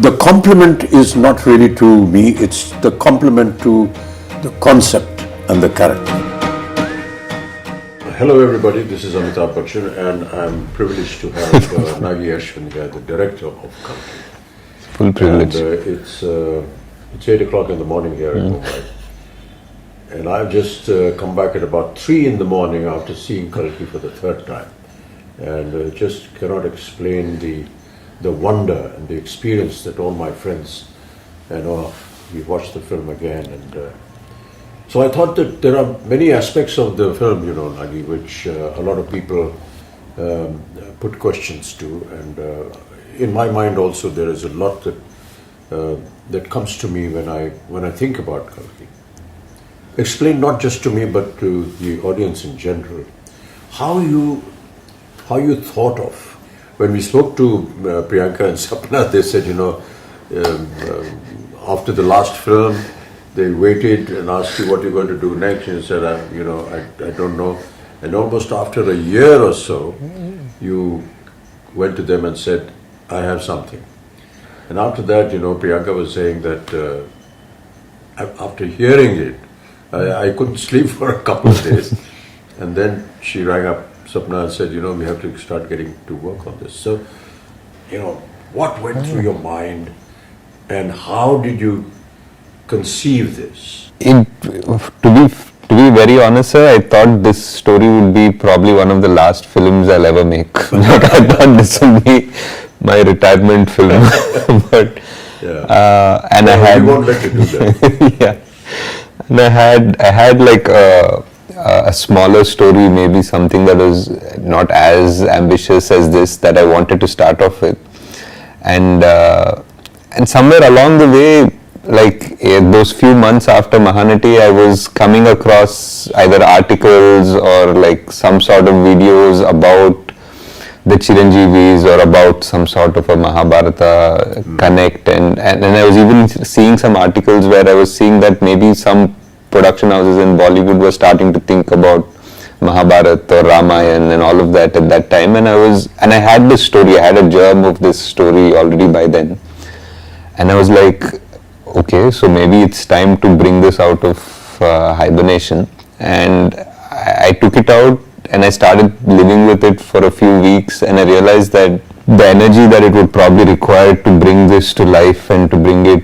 The compliment is not really to me, it's the compliment to the concept and the character. Hello everybody, this is Amitabh Bachchan and I'm privileged to have Nagi Ashwin here, the director of Kalki. Full privilege. And it's 8 o'clock in the morning here in Mumbai. And I've just come back at about 3 in the morning after seeing Kalki for the third time. And just cannot explain the wonder and the experience that all my friends, we watched the film again. And so I thought that there are many aspects of the film, Nagi, which a lot of people put questions to. And in my mind also there is a lot that comes to me when I think about Kalki. Explain not just to me but to the audience in general how you thought of. When we spoke to Priyanka and Sapna, they said, after the last film, they waited and asked you what you're going to do next. And you said, I don't know. And almost after a year or so, you went to them and said, I have something. And after that, Priyanka was saying that after hearing it, I couldn't sleep for a couple of days. And then she rang up Sapna and said, we have to start getting to work on this. So, what went through your mind and how did you conceive this? To be very honest, sir, I thought this story would be probably one of the last films I'll ever make. I thought this would be my retirement film. But and I had. We won't let you do that. Yeah, and I had like a smaller story, maybe something that was not as ambitious as this that I wanted to start off with, and somewhere along the way, like those few months after Mahanati, I was coming across either articles or like some sort of videos about the Chiranjeevis or about some sort of a Mahabharata connect, and I was even seeing some articles where I was seeing that maybe some production houses in Bollywood were starting to think about Mahabharata or Ramayana and all of that at that time, and I had this story, I had a germ of this story already by then, and I was like, okay, so maybe it's time to bring this out of hibernation. And I took it out and I started living with it for a few weeks, and I realized that the energy that it would probably require to bring this to life and to bring it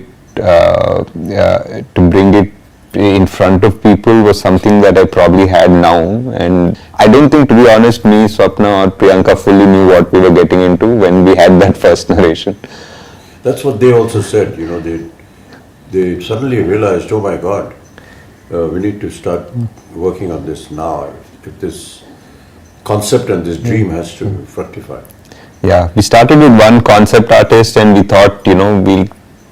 in front of people was something that I probably had now. And I don't think, to be honest, me, Swapna or Priyanka fully knew what we were getting into when we had that first narration. That's what they also said, they suddenly realized, oh my God, we need to start working on this now. If this concept and this dream has to fructify. Yeah, we started with one concept artist and we thought, we'll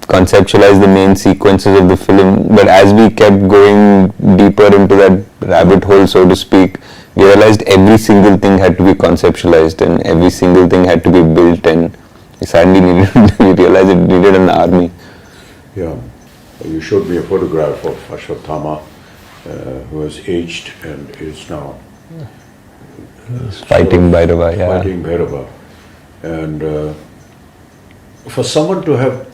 conceptualize the main sequences of the film, but as we kept going deeper into that rabbit hole, so to speak, we realized every single thing had to be conceptualized and every single thing had to be built, and we suddenly we realized it needed an army. Yeah, you showed me a photograph of Ashwatthama who has aged and is now fighting Bhairava. Fighting Bhairava. And for someone to have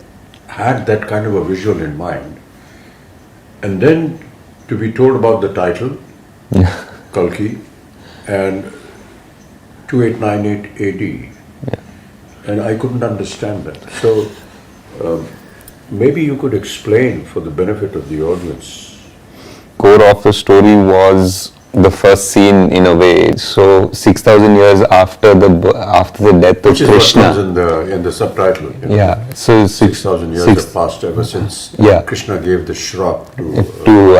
had that kind of a visual in mind, and then to be told about the title, Kalki, and 2898 AD, and I couldn't understand that. So maybe you could explain for the benefit of the audience. Core of the story was the first scene in a way. So 6,000 years after the death of Krishna. Which is what comes in the subtitle. Yeah. So 6,000 years have passed ever since Krishna gave the shrap to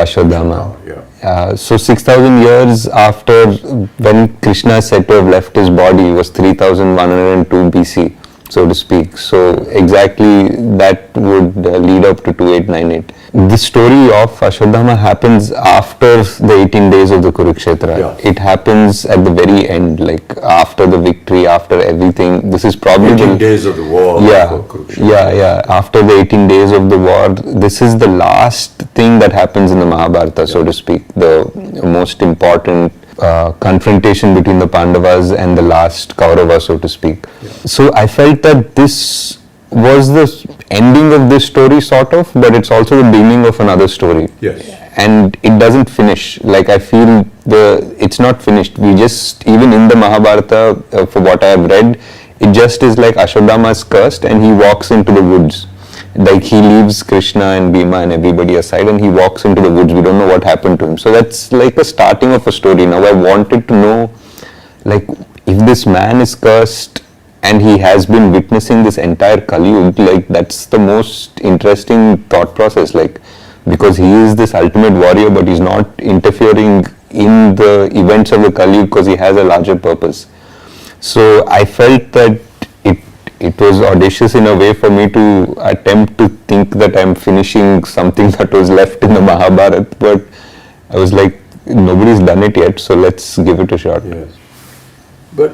Ashwatthama. Yeah. So 6,000 years after when Krishna is said to have left his body was 3,102 BC, so to speak. So exactly that would lead up to 2898. The story of Ashwatthama happens after the 18 days of the Kurukshetra. Yeah. It happens at the very end, like after the victory, after everything. This is probably 18 days of the war. After the 18 days of the war, this is the last thing that happens in the Mahabharata, so to speak. The most important confrontation between the Pandavas and the last Kaurava, so to speak. Yeah. So I felt that this was the ending of this story sort of, but it's also the beginning of another story. Yes. And it doesn't finish. Like I feel it's not finished. We just, even in the Mahabharata, for what I have read, it just is like Ashwatthama is cursed and he walks into the woods. Like he leaves Krishna and Bhima and everybody aside and he walks into the woods. We don't know what happened to him. So that's like a starting of a story. Now I wanted to know, like, if this man is cursed and he has been witnessing this entire Kali Yuga, like that's the most interesting thought process. Like, because he is this ultimate warrior, but he's not interfering in the events of the Kali Yuga because he has a larger purpose. So I felt that it was audacious in a way for me to attempt to think that I'm finishing something that was left in the Mahabharata, but I was like, nobody's done it yet, so let's give it a shot. Yes. But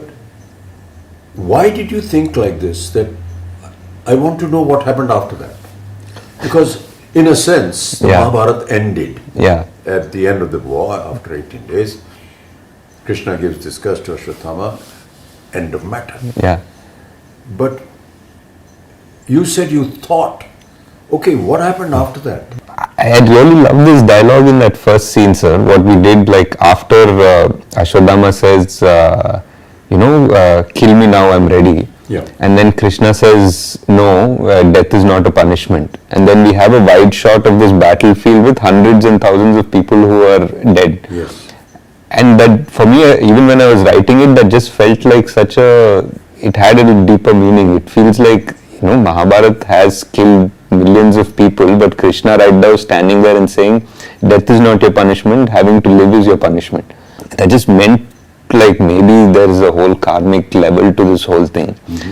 why did you think like this, that I want to know what happened after that? Because in a sense, the Mahabharata ended at the end of the war after 18 days. Krishna gives this curse to Ashwatthama, end of matter. Yeah. But you said you thought, okay, what happened after that? I had really loved this dialogue in that first scene, sir. What we did, like after Ashwatthama says, kill me now, I'm ready. Yeah. And then Krishna says, no, death is not a punishment. And then we have a wide shot of this battlefield with hundreds and thousands of people who are dead. Yes. And that, for me, even when I was writing it, that just felt like it had a deeper meaning. It feels like, Mahabharata has killed millions of people, but Krishna right now is standing there and saying, death is not your punishment, having to live is your punishment. That just meant like maybe there is a whole karmic level to this whole thing. Mm-hmm.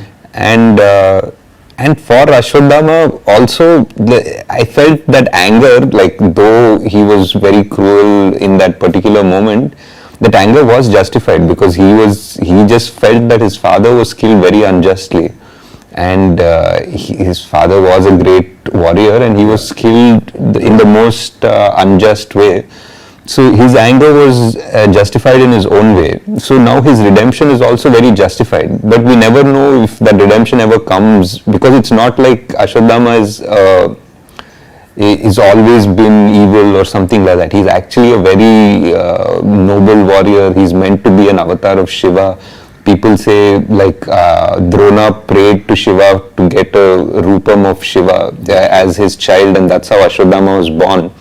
And for Ashwatthama also, I felt that anger, like though he was very cruel in that particular moment, that anger was justified because he just felt that his father was killed very unjustly. And his father was a great warrior and he was killed in the most unjust way. So his anger was justified in his own way. So now his redemption is also very justified. But we never know if that redemption ever comes, because it's not like Ashwatthama is always been evil or something like that. He's actually a very noble warrior. He's meant to be an avatar of Shiva. People say like Drona prayed to Shiva to get a rupam of Shiva as his child, and that's how Ashwatthama was born.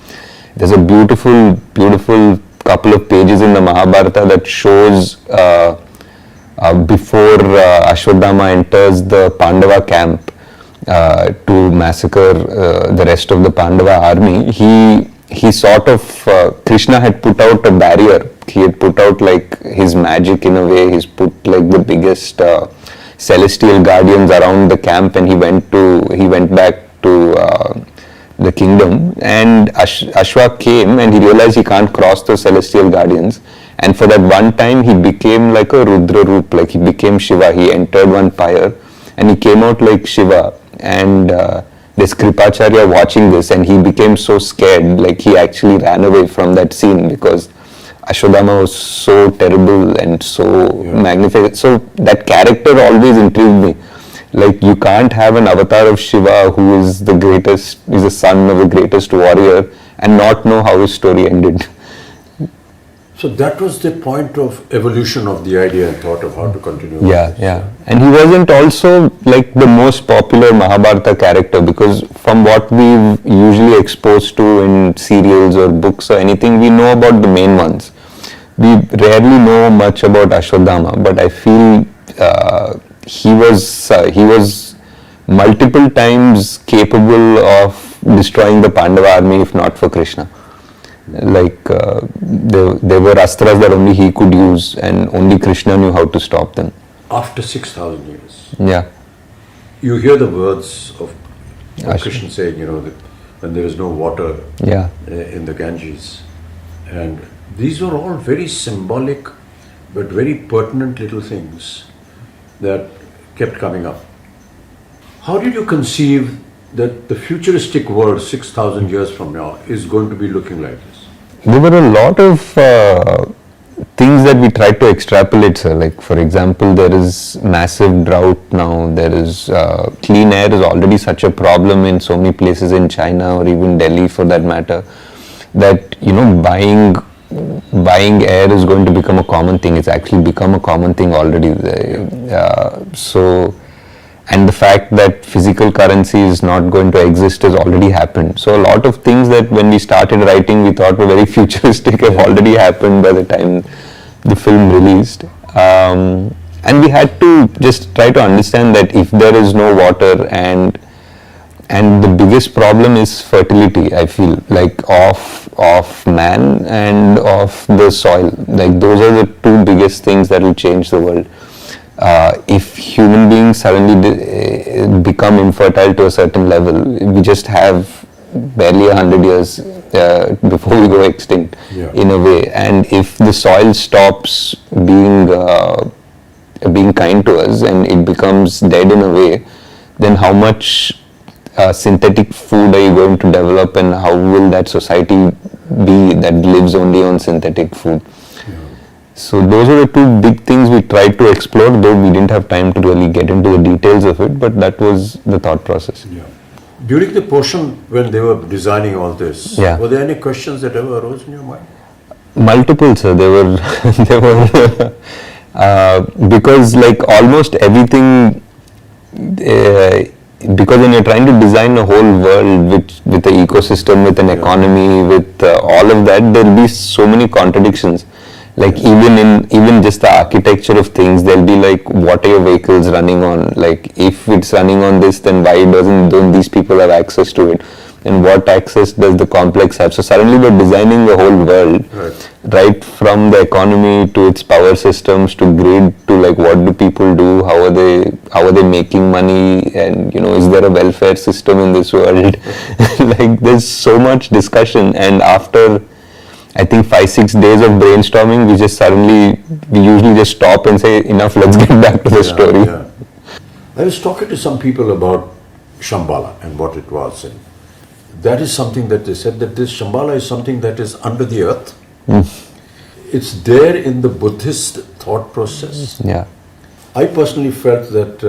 There's a beautiful, beautiful couple of pages in the Mahabharata that shows before Ashwatthama enters the Pandava camp to massacre the rest of the Pandava army, he sort of, Krishna had put out a barrier. He had put out like his magic in a way. He's put like the biggest celestial guardians around the camp, and he went back to the kingdom, and Ashwa came and he realized he can't cross the celestial guardians, and for that one time he became like a Rudra Roop, like he became Shiva. He entered one pyre and he came out like Shiva, and this Kripacharya watching this, and he became so scared, like he actually ran away from that scene because Ashwatthama was so terrible and so magnificent. So that character always intrigued me. Like you can't have an avatar of Shiva who is the greatest, is the son of the greatest warrior, and not know how his story ended. So that was the point of evolution of the idea and thought of how to continue. Yeah. And he wasn't also like the most popular Mahabharata character, because from what we've usually exposed to in serials or books or anything, we know about the main ones. We rarely know much about Ashwatthama, but I feel he was multiple times capable of destroying the Pandava army if not for Krishna. Like there were astras that only he could use, and only Krishna knew how to stop them. After 6,000 years, you hear the words of Krishna saying, that when there is no water in the Ganges, and these were all very symbolic but very pertinent little things that kept coming up. How did you conceive that the futuristic world 6,000 years from now is going to be looking like this? There were a lot of things that we try to extrapolate, sir. Like for example, there is massive drought now. There is clean air is already such a problem in so many places in China or even Delhi, for that matter, that buying air is going to become a common thing. It's actually become a common thing already. And the fact that physical currency is not going to exist has already happened. So a lot of things that when we started writing we thought were very futuristic have already happened by the time the film released. And we had to just try to understand that if there is no water and the biggest problem is fertility, I feel, like of man and of the soil. Like those are the two biggest things that will change the world. If human beings suddenly become infertile to a certain level, we just have barely 100 years before we go extinct, in a way. And if the soil stops being kind to us and it becomes dead in a way, then how much synthetic food are you going to develop, and how will that society be that lives only on synthetic food? So those are the two big things we tried to explore, though we didn't have time to really get into the details of it, but that was the thought process. Yeah. During the portion when they were designing all this, were there any questions that ever arose in your mind? Multiple, sir. They were, because like almost everything, because when you're trying to design a whole world with an ecosystem, with an economy, with all of that, there'll be so many contradictions. Like even just the architecture of things, there'll be like, what are your vehicles running on? Like if it's running on this, then why don't these people have access to it? And what access does the complex have? So suddenly we're designing the whole world, right from the economy to its power systems to grid to like what do people do? How are they making money? And is there a welfare system in this world? Like there's so much discussion, and after I think 5-6 days of brainstorming, we usually just stop and say, enough, let's get back to the story. Yeah. I was talking to some people about Shambhala and what it was, and that is something that they said, that this Shambhala is something that is under the earth. It's there in the Buddhist thought process. Yeah. I personally felt that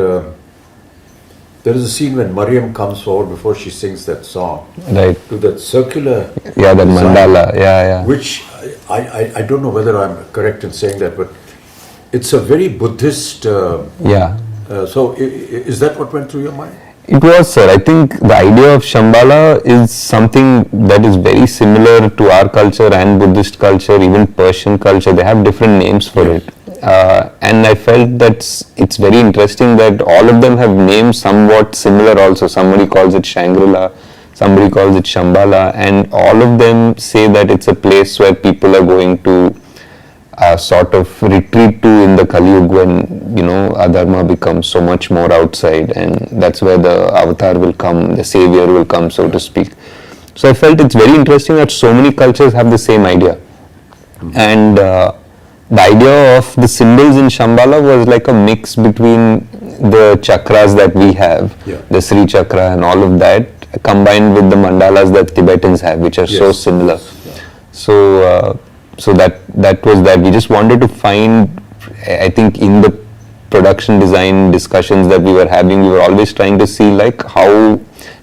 there is a scene when Mariam comes forward before she sings that song, to that circular that mandala, which I don't know whether I'm correct in saying that, but it's a very Buddhist. So is that what went through your mind? It was, sir. I think the idea of Shambhala is something that is very similar to our culture and Buddhist culture, even Persian culture. They have different names for it. And I felt that it's very interesting that all of them have names somewhat similar also. Somebody calls it Shangri-La, somebody calls it Shambhala, and all of them say that it's a place where people are going to sort of retreat to in the Kali Yuga, when adharma becomes so much more outside, and that's where the avatar will come, the savior will come, so to speak. So I felt it's very interesting that so many cultures have the same idea. And the idea of the symbols in Shambhala was like a mix between the chakras that we have, the Sri Chakra and all of that, combined with the mandalas that Tibetans have, which are so similar. So that was that. We just wanted to find, I think in the production design discussions that we were having, we were always trying to see like how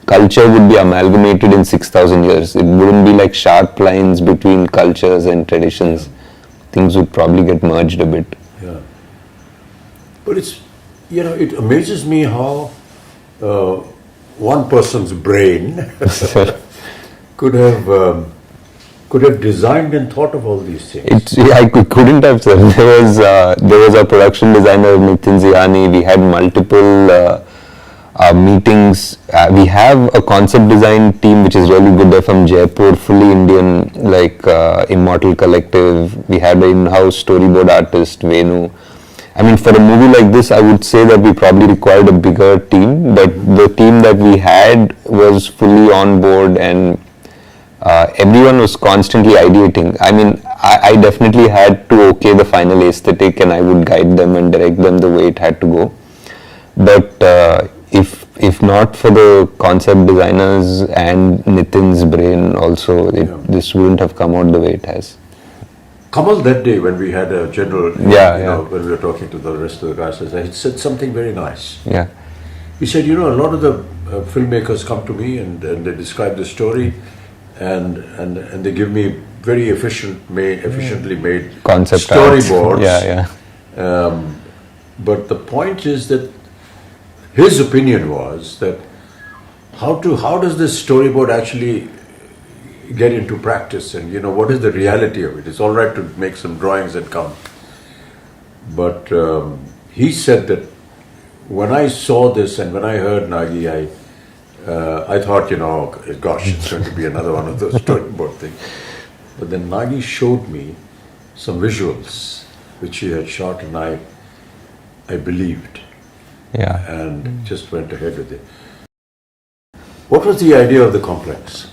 culture would be amalgamated in 6,000 years. It wouldn't be like sharp lines between cultures and traditions. Things would probably get merged a bit. Yeah. But it's, it amazes me how one person's brain could have designed and thought of all these things. I couldn't have, sir. There was a production designer, Nitin Ziani. We had multiple meetings. We have a concept design team which is really good. They're from Jaipur, fully Indian, like Immortal Collective. We had an in-house storyboard artist, Venu. I mean, for a movie like this, I would say that we probably required a bigger team, but the team that we had was fully on board, and everyone was constantly ideating. I mean, I definitely had to okay the final aesthetic, and I would guide them and direct them the way it had to go. But if not for the concept designers and Nitin's brain also, this wouldn't have come out the way it has. Kamal that day when we had a general, when we were talking to the rest of the guys, he said something very nice. Yeah. He said, a lot of the filmmakers come to me and they describe the story and they give me very efficiently made concept storyboards. Yeah. But the point is that his opinion was that how does this storyboard actually get into practice, and what is the reality of it? It's all right to make some drawings and come, but he said that when I saw this and when I heard Nagi, I thought, gosh, it's going to be another one of those storyboard things. But then Nagi showed me some visuals which he had shot, and I believed. Yeah. And just went ahead with it. What was the idea of the complex?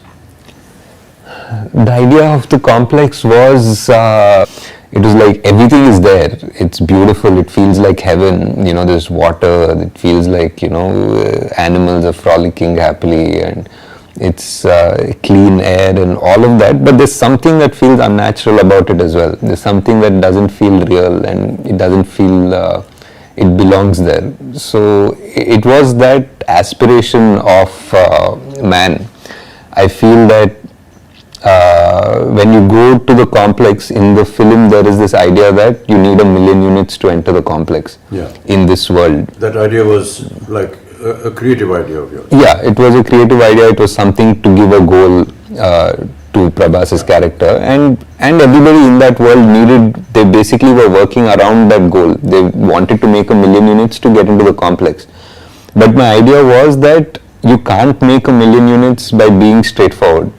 The idea of the complex was, it was like everything is there. It's beautiful. It feels like heaven. There's water. It feels like, animals are frolicking happily, and it's clean air and all of that. But there's something that feels unnatural about it as well. There's something that doesn't feel real, and it doesn't feel it belongs there. So it was that aspiration of man. I feel that when you go to the complex in the film, there is this idea that you need 1 million units to enter the complex in this world. That idea was like a creative idea of yours? Yeah, it was a creative idea. It was something to give a goal to Prabhas's character, and everybody in that world they basically were working around that goal. They wanted to make 1 million units to get into the complex. But my idea was that you can't make 1 million units by being straightforward.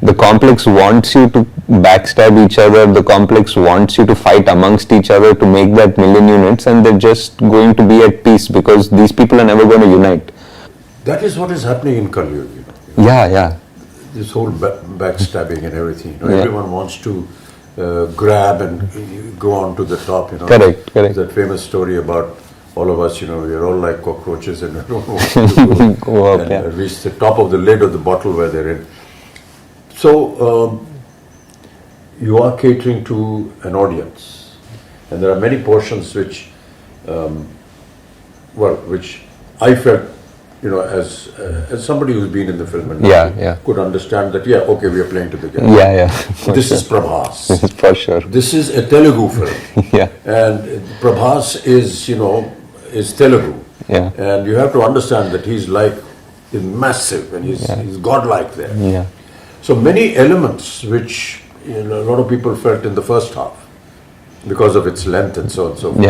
The complex wants you to backstab each other. The complex wants you to fight amongst each other to make that 1 million units, and they're just going to be at peace because these people are never going to unite. That is what is happening in Kalki. Yeah. This whole backstabbing and everything. Everyone wants to grab and go on to the top. Correct. That famous story about all of us. We are all like cockroaches and we don't want to go up, and reach the top of the lid of the bottle where they're in. So, you are catering to an audience, and there are many portions which I felt, as somebody who's been in the film and could understand that, okay, we are playing to the game. Yeah. This is Prabhas. For sure. This is a Telugu film. And Prabhas is Telugu. Yeah. And you have to understand that he's massive and he's godlike there. Yeah. So many elements which a lot of people felt in the first half because of its length and so on and so forth.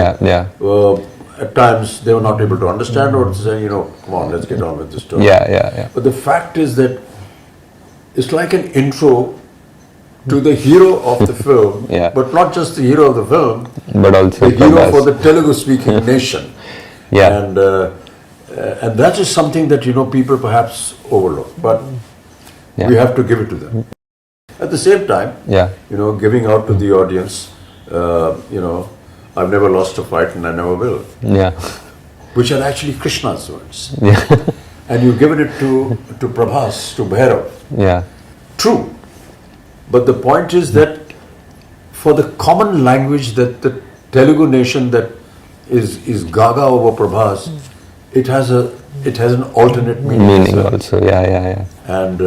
At times they were not able to understand or to say, come on, let's get on with the story. Yeah. But the fact is that it's like an intro to the hero of the film, but not just the hero of the film, but also the hero for the Telugu-speaking nation. Yeah. And that is something that, people perhaps overlook. But we have to give it to them. At the same time, giving out to the audience, I've never lost a fight and I never will. Yeah. Which are actually Krishna's words. Yeah. And you've given it to Prabhas, to Bhairav. Yeah. True. But the point is that for the common language that the Telugu nation that is gaga over Prabhas, it has an alternate meaning. Also, yeah. And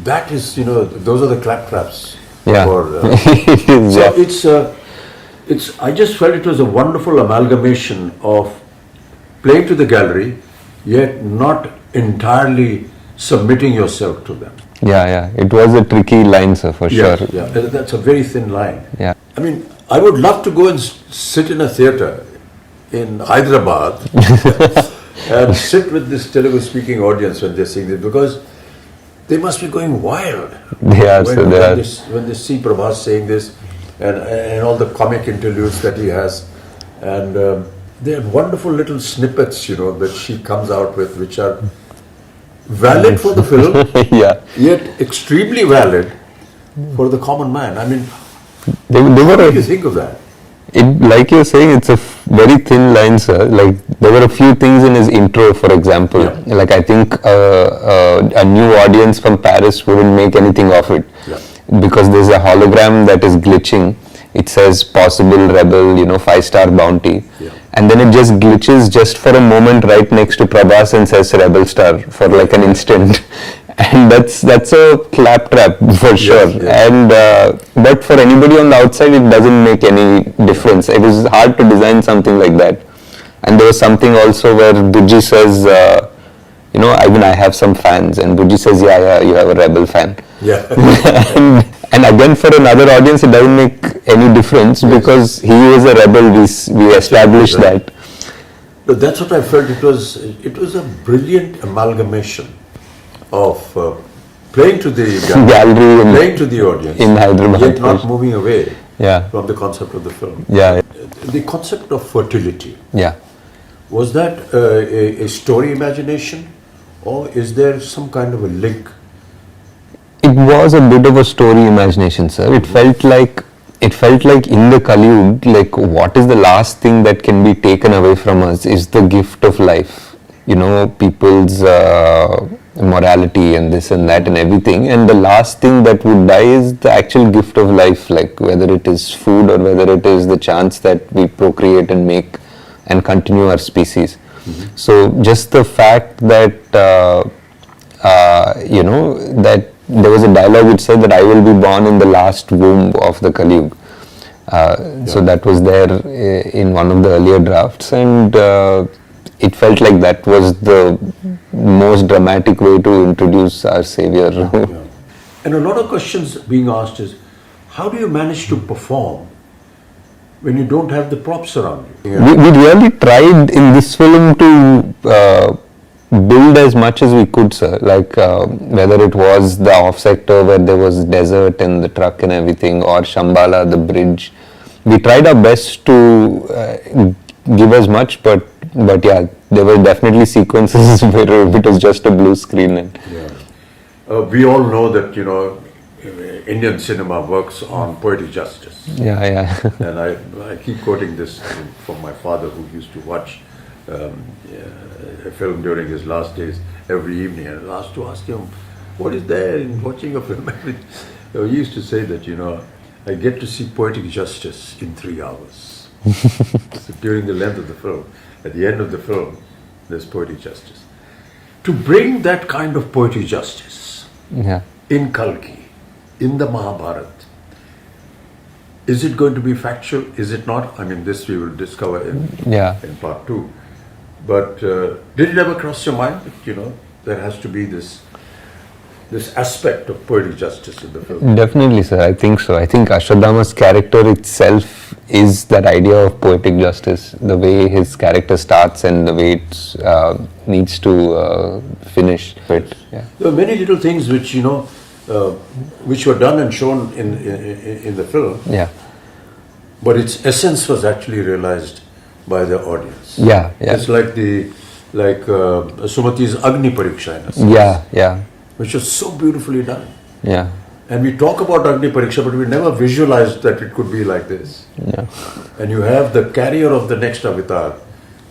that is, those are the claptraps. Yeah. I just felt it was a wonderful amalgamation of playing to the gallery, yet not entirely submitting yourself to them. Yeah. It was a tricky line, sir, for sure. Yeah, that's a very thin line. Yeah. I mean, I would love to go and sit in a theatre in Hyderabad and sit with this Telugu-speaking audience when they're seeing this, because they must be going wild when they see Prabhas saying this and all the comic interludes that he has. And they're wonderful little snippets, that she comes out with, which are valid for the film, yet extremely valid for the common man. I mean, what do you think of that? Like you're saying, it's a very thin line, sir. Like, there were a few things in his intro, for example. Yeah. Like, I think a new audience from Paris wouldn't make anything of it. Yeah. Because there's a hologram that is glitching, it says possible rebel, 5-star bounty. Yeah. And then it just glitches just for a moment right next to Prabhas and says rebel star for like an instant. And that's a claptrap for sure. Yeah. And but for anybody on the outside, it doesn't make any difference. It is hard to design something like that. And there was something also where Buji says, I have some fans, and Buji says, yeah, you have a rebel fan. Yeah. and again, for another audience, it doesn't make any difference because he is a rebel. We established that. But that's what I felt. It was a brilliant amalgamation of playing to the gallery, playing to the audience, in Hyderabad, yet not moving away Yeah. from the concept of the film. Yeah. The concept of fertility, Yeah. was that a story imagination, or is there some kind of a link? It was a bit of a story imagination, sir. It felt like in the Kaliyug, like what is the last thing that can be taken away from us is the gift of life. People's morality and this and that and everything. And the last thing that would die is the actual gift of life, like whether it is food or whether it is the chance that we procreate and make and continue our species. Mm-hmm. So just the fact that, that there was a dialogue which said that I will be born in the last womb of the Kaliyug. So that was there in one of the earlier drafts, and it felt like that was the most dramatic way to introduce our savior. Yeah. And a lot of questions being asked is, how do you manage to perform when you don't have the props around you? Yeah. We really tried in this film to build as much as we could, sir. Like whether it was the off sector where there was desert and the truck and everything, or Shambhala, the bridge. We tried our best to give as much, but yeah, there were definitely sequences where it was just a blue screen. And we all know that Indian cinema works on poetic justice. Yeah. And I keep quoting this from my father, who used to watch a film during his last days every evening, and I used to ask him, what is there in watching a film? He used to say that, I get to see poetic justice in 3 hours. So during the length of the film, at the end of the film, there's poetic justice. To bring that kind of poetic justice in Kalki, in the Mahabharata, is it going to be factual? Is it not? I mean, this we will discover in part 2. But did it ever cross your mind that, there has to be this aspect of poetic justice in the film? Definitely, sir. I think so. I think Ashwatthama's character itself is that idea of poetic justice. The way his character starts and the way it needs to finish. But, there are many little things which which were done and shown in the film. Yeah. But its essence was actually realized by the audience. Yeah. It's like Sumati's Agni Pariksha, in a sense. Yeah. Which was so beautifully done. Yeah. And we talk about Agni Pariksha, but we never visualized that it could be like this. Yeah. And you have the carrier of the next avatar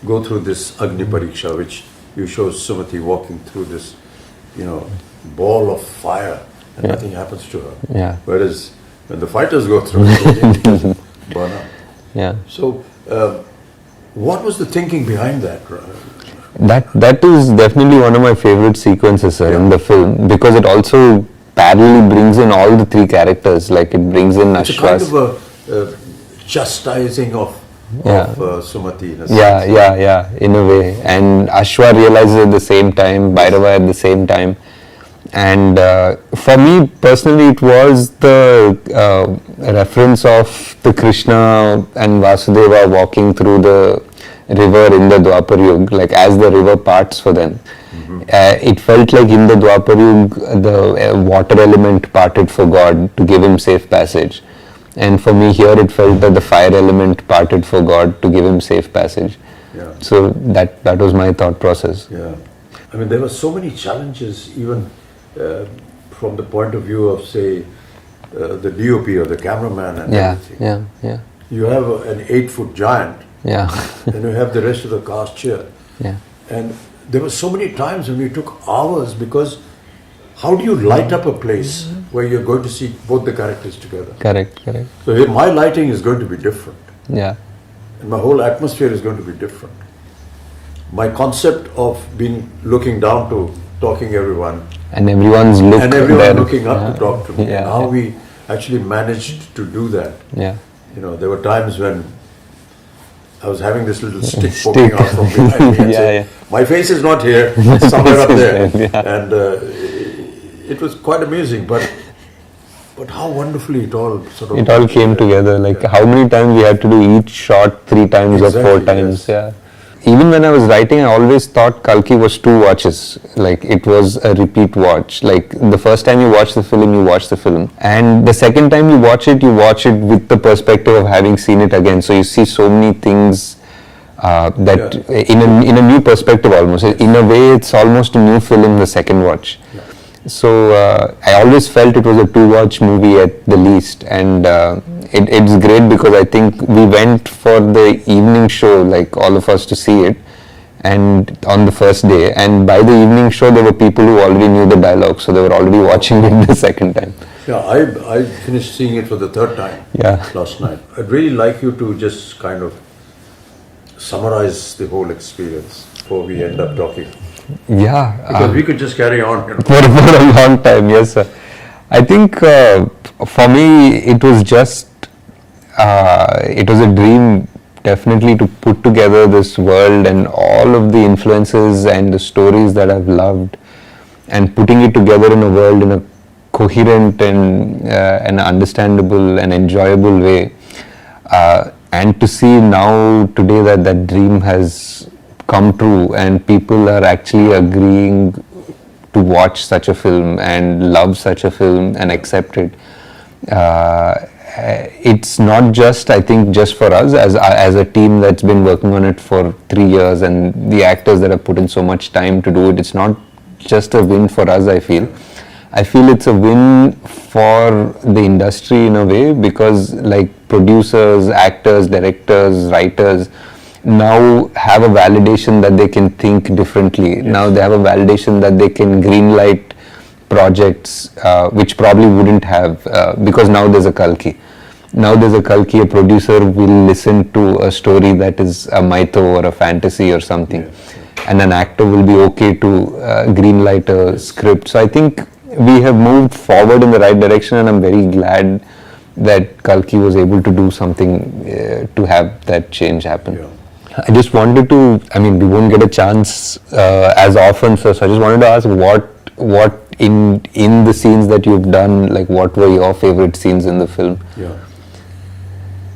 go through this Agni Pariksha, which you show Sumati walking through this, ball of fire, and nothing happens to her. Yeah. Whereas when the fighters go through it, doesn't burn up. Yeah. So, what was the thinking behind that? That is definitely one of my favorite sequences, sir, in the film, because it also parallelly brings in all the 3 characters. Like it brings in It's Ashwas. a kind of a chastising of Sumati in a sense. Yeah, in a way. And Ashwa realizes at the same time, Bhairava at the same time. And for me personally, it was the reference of the Krishna and Vasudeva walking through the river in the Dwapar Yuga, like as the river parts for them. It felt like in the Dwapar Yuga, the water element parted for God to give him safe passage. And for me here, it felt that the fire element parted for God to give him safe passage. Yeah. So that was my thought process. Yeah. I mean, there were so many challenges, even from the point of view of, say, the DOP or the cameraman and everything. Yeah. You have an 8-foot giant. Yeah. And you have the rest of the cast here. Yeah. And there were so many times when we took hours, because how do you light up a place where you're going to see both the characters together. Correct. So here my lighting is going to be different. Yeah. And my whole atmosphere is going to be different. My concept of looking down to talking everyone, And everyone's looking up to talk to me. Yeah. And how we actually managed to do that. Yeah. You know, there were times when I was having this little stick poking out from behind me and say, my face is not here, it's somewhere up there. And it was quite amazing, but how wonderfully it all came together. Like how many times we had to do each shot 3 times or 4 times. Yes. Yeah. Even when I was writing, I always thought Kalki was 2 watches. Like it was a repeat watch. Like the first time you watch the film, you watch the film. And the second time you watch it with the perspective of having seen it again. So you see so many things in a new perspective almost. In a way, it's almost a new film the second watch. Yeah. So I always felt it was a 2-watch movie at the least, and it's great because I think we went for the evening show, like all of us, to see it, and on the first day, and by the evening show there were people who already knew the dialogue, so they were already watching it the second time. Yeah, I finished seeing it for the 3rd time last night. I'd really like you to just kind of summarize the whole experience before we end up talking. Yeah. Because we could just carry on. You know. For a long time, yes, sir. I think for me it was just, it was a dream definitely to put together this world and all of the influences and the stories that I've loved, and putting it together in a world in a coherent and an understandable and enjoyable way. And to see now today that dream has come true and people are actually agreeing to watch such a film and love such a film and accept it. It's not just, I think, just for us as a team that's been working on it for 3 years, and the actors that have put in so much time to do it. It's not just a win for us, I feel it's a win for the industry in a way, because like producers, actors, directors, writers now have a validation that they can think differently. Yes. Now they have a validation that they can greenlight projects which probably wouldn't have, because now there's a Kalki. Now there's a Kalki, a producer will listen to a story that is a mytho or a fantasy or something. Yes. And an actor will be okay to greenlight a script. So I think we have moved forward in the right direction, and I'm very glad that Kalki was able to do something to have that change happen. Yeah. I just wanted to, we won't get a chance as often, so I just wanted to ask what in the scenes that you've done, like what were your favorite scenes in the film? Yeah.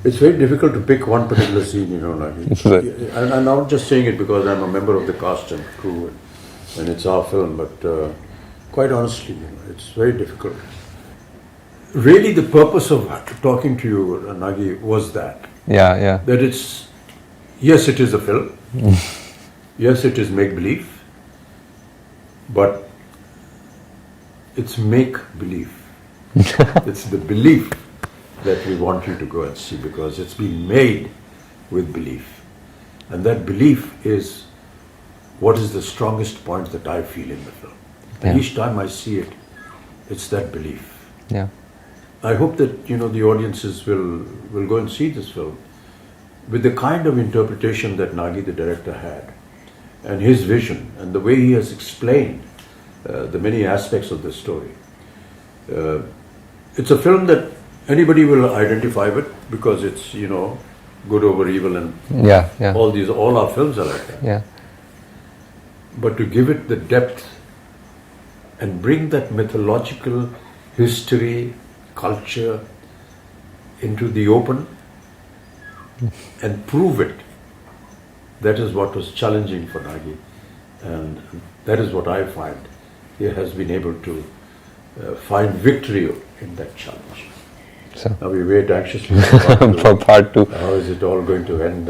It's very difficult to pick one particular scene, you know, and I'm not just saying it because I'm a member of the cast and crew and it's our film, but quite honestly, you know, it's very difficult. Really, the purpose of talking to you, Nagi, was that. Yeah. That it's, yes, it is a film. Yes, it is make-believe. But it's make-believe. It's the belief that we want you to go and see, because it's been made with belief. And that belief is what is the strongest point that I feel in the film. Yeah. Each time I see it, it's that belief. Yeah. I hope that, you know, the audiences will go and see this film with the kind of interpretation that Nagi, the director, had, and his vision, and the way he has explained the many aspects of the story. It's a film that anybody will identify with, because it's, you know, good over evil, and all our films are like that. Yeah. But to give it the depth and bring that mythological history, culture into the open and prove it, that is what was challenging for Nagi, and that is what I find he has been able to find victory in that challenge. So now we wait anxiously for part two. How is it all going to end?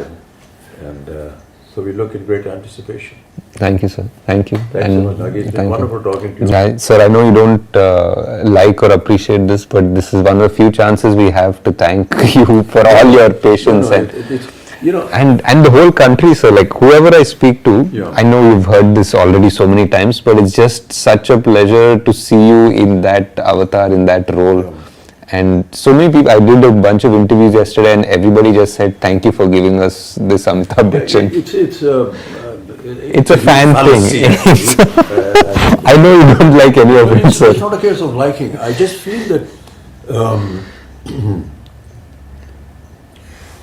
And so we look in great anticipation. Thank you, sir. Thank you. Thanks so much, Nagi. It's been wonderful talking to you. Sir, I know you don't like or appreciate this, but this is one of the few chances we have to thank you for all your patience. You know, And the whole country, sir, like whoever I speak to, Yeah. I know you've heard this already so many times, but it's just such a pleasure to see you in that avatar, in that role. Yeah. And so many people, I did a bunch of interviews yesterday and everybody just said, thank you for giving us this Amitabh Bachchan. It's a fan fallacy, thing. actually. I know you don't like any of it, It's sir. not a case of liking. I just feel that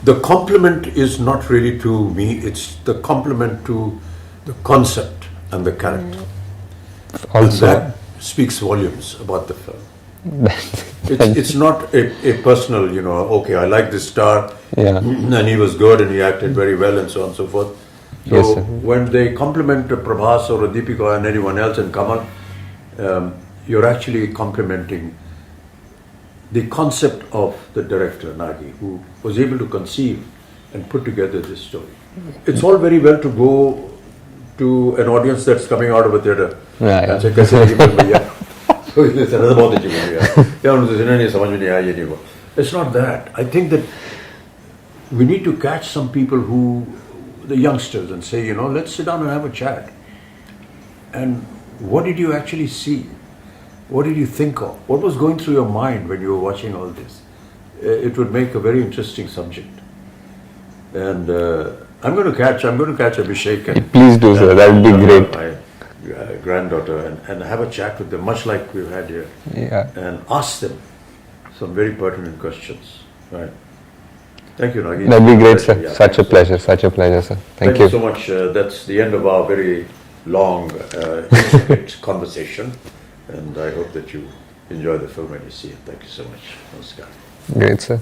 the compliment is not really to me, it's the compliment to the concept and the character. And Also, that speaks volumes about the film. It's not a personal, okay, I like this star, Yeah. and he was good and he acted very well and so on and so forth. So Yes, sir. when they compliment a Prabhas or a Deepika and anyone else and Kamal, you're actually complimenting the concept of the director, Nagi, who was able to conceive and put together this story. It's all very well to go to an audience that's coming out of a theatre Yeah, and say, "Kaise lagi film bhaiya?" So it's another बहुत अच्छी movie है. या उनको नहीं समझ में नहीं आया ये नहीं हुआ. It's not that. I think that we need to catch some people the youngsters, and say, let's sit down and have a chat. And what did you actually see? What did you think of? What was going through your mind when you were watching all this? It would make a very interesting subject. And I'm going to catch Abhishek and please do, sir. That would be great. My granddaughter and have a chat with them, much like we've had here, Yeah. and ask them some very pertinent questions. Right. Thank you, Nagi. That'd be great, sir. Yeah, Such a pleasure, sir. Thank you. so much. That's the end of our very long, intricate conversation, and I hope that you enjoy the film when you see it. Thank you so much. Namaskar. Great, sir.